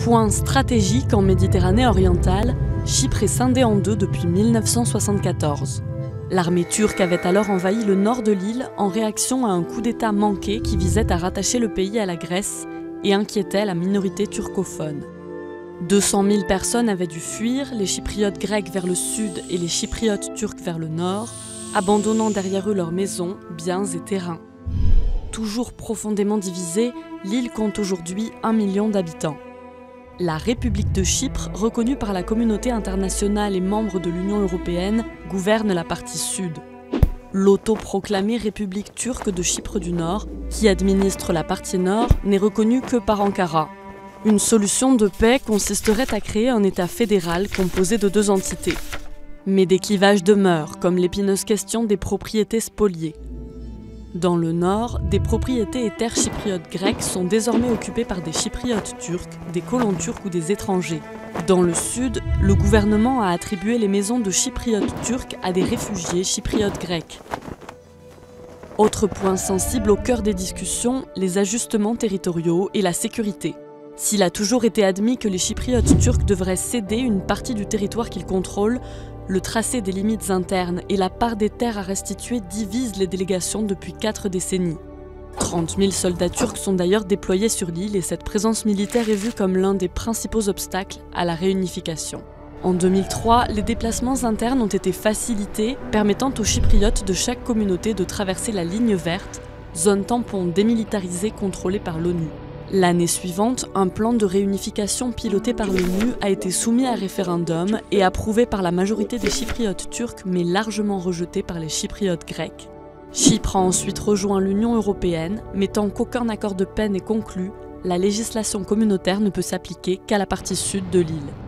Point stratégique en Méditerranée orientale, Chypre est scindée en deux depuis 1974. L'armée turque avait alors envahi le nord de l'île en réaction à un coup d'État manqué qui visait à rattacher le pays à la Grèce et inquiétait la minorité turcophone. 200 000 personnes avaient dû fuir, les Chypriotes grecs vers le sud et les Chypriotes turcs vers le nord, abandonnant derrière eux leurs maisons, biens et terrains. Toujours profondément divisée, l'île compte aujourd'hui 1 million d'habitants. La République de Chypre, reconnue par la communauté internationale et membre de l'Union européenne, gouverne la partie sud. L'autoproclamée République turque de Chypre du Nord, qui administre la partie nord, n'est reconnue que par Ankara. Une solution de paix consisterait à créer un État fédéral composé de deux entités. Mais des clivages demeurent, comme l'épineuse question des propriétés spoliées. Dans le nord, des propriétés et terres chypriotes grecques sont désormais occupées par des chypriotes turcs, des colons turcs ou des étrangers. Dans le sud, le gouvernement a attribué les maisons de chypriotes turcs à des réfugiés chypriotes grecs. Autre point sensible au cœur des discussions, les ajustements territoriaux et la sécurité. S'il a toujours été admis que les chypriotes turcs devraient céder une partie du territoire qu'ils contrôlent, le tracé des limites internes et la part des terres à restituer divisent les délégations depuis 4 décennies. 30 000 soldats turcs sont d'ailleurs déployés sur l'île et cette présence militaire est vue comme l'un des principaux obstacles à la réunification. En 2003, les déplacements internes ont été facilités, permettant aux Chypriotes de chaque communauté de traverser la ligne verte, zone tampon démilitarisée contrôlée par l'ONU. L'année suivante, un plan de réunification piloté par l'ONU a été soumis à référendum et approuvé par la majorité des Chypriotes turcs, mais largement rejeté par les Chypriotes grecs. Chypre a ensuite rejoint l'Union européenne, mais tant qu'aucun accord de paix n'est conclu, la législation communautaire ne peut s'appliquer qu'à la partie sud de l'île.